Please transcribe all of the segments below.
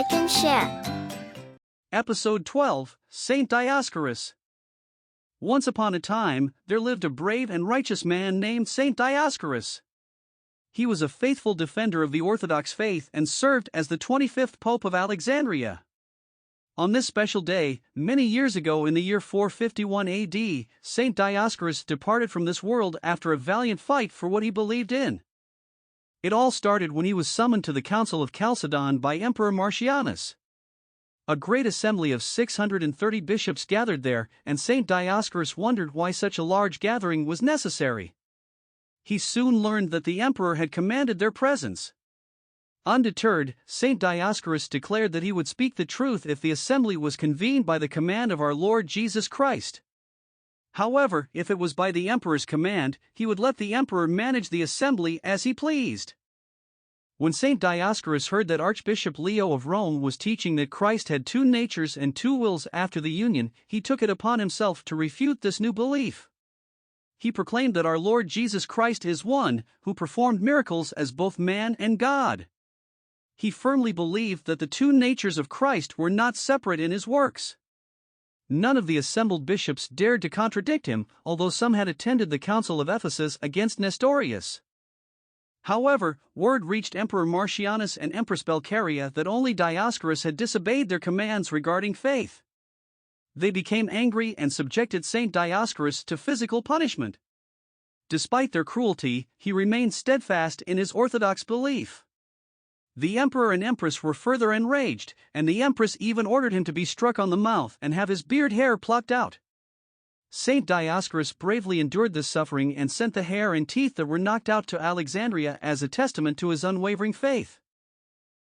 like and share. Episode 12, Saint Dioscorus. Once upon a time, there lived a brave and righteous man named Saint Dioscorus. He was a faithful defender of the Orthodox faith and served as the 25th Pope of Alexandria. On this special day, many years ago in the year 451 AD, Saint Dioscorus departed from this world after a valiant fight for what he believed in. It all started when he was summoned to the Council of Chalcedon by Emperor Marcianus. A great assembly of 630 bishops gathered there, and Saint Dioscorus wondered why such a large gathering was necessary. He soon learned that the emperor had commanded their presence. Undeterred, Saint Dioscorus declared that he would speak the truth if the assembly was convened by the command of our Lord Jesus Christ. However, if it was by the emperor's command, he would let the emperor manage the assembly as he pleased. When Saint Dioscorus heard that Archbishop Leo of Rome was teaching that Christ had two natures and two wills after the union, he took it upon himself to refute this new belief. He proclaimed that our Lord Jesus Christ is one, who performed miracles as both man and God. He firmly believed that the two natures of Christ were not separate in his works. None of the assembled bishops dared to contradict him, although some had attended the Council of Ephesus against Nestorius. However, word reached Emperor Marcianus and Empress Belcaria that only Dioscorus had disobeyed their commands regarding faith. They became angry and subjected Saint Dioscorus to physical punishment. Despite their cruelty, he remained steadfast in his orthodox belief. The emperor and empress were further enraged, and the empress even ordered him to be struck on the mouth and have his beard hair plucked out. Saint Dioscorus bravely endured this suffering and sent the hair and teeth that were knocked out to Alexandria as a testament to his unwavering faith.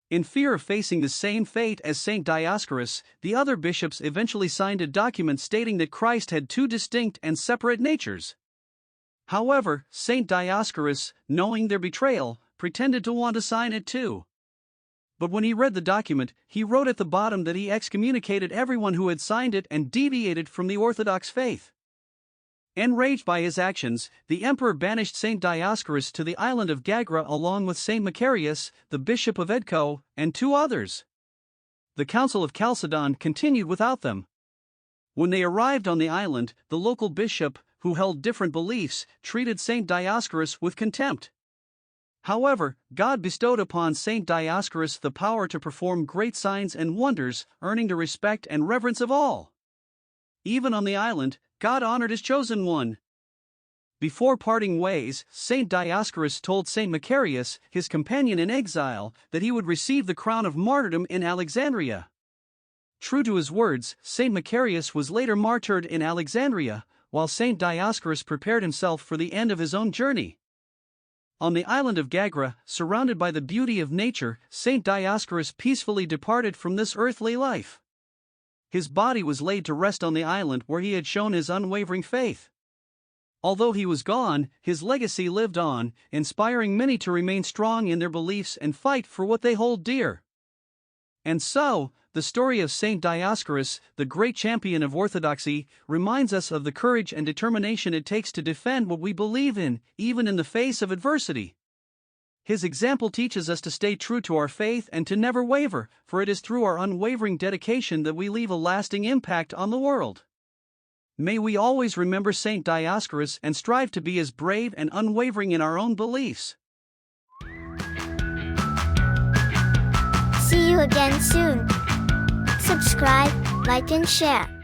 In fear of facing the same fate as Saint Dioscorus, the other bishops eventually signed a document stating that Christ had two distinct and separate natures. However, Saint Dioscorus, knowing their betrayal, pretended to want to sign it too. But when he read the document, he wrote at the bottom that he excommunicated everyone who had signed it and deviated from the Orthodox faith. Enraged by his actions, the emperor banished Saint Dioscorus to the island of Gagra along with Saint Macarius, the bishop of Edco, and two others. The Council of Chalcedon continued without them. When they arrived on the island, the local bishop, who held different beliefs, treated Saint Dioscorus with contempt. However, God bestowed upon Saint Dioscorus the power to perform great signs and wonders, earning the respect and reverence of all. Even on the island, God honored his chosen one. Before parting ways, Saint Dioscorus told Saint Macarius, his companion in exile, that he would receive the crown of martyrdom in Alexandria. True to his words, Saint Macarius was later martyred in Alexandria, while Saint Dioscorus prepared himself for the end of his own journey. On the island of Gagra, surrounded by the beauty of nature, Saint Dioscorus peacefully departed from this earthly life. His body was laid to rest on the island where he had shown his unwavering faith. Although he was gone, his legacy lived on, inspiring many to remain strong in their beliefs and fight for what they hold dear. And so, the story of Saint Dioscorus, the great champion of orthodoxy, reminds us of the courage and determination it takes to defend what we believe in, even in the face of adversity. His example teaches us to stay true to our faith and to never waver, for it is through our unwavering dedication that we leave a lasting impact on the world. May we always remember Saint Dioscorus and strive to be as brave and unwavering in our own beliefs. See you again soon. Subscribe, like and share.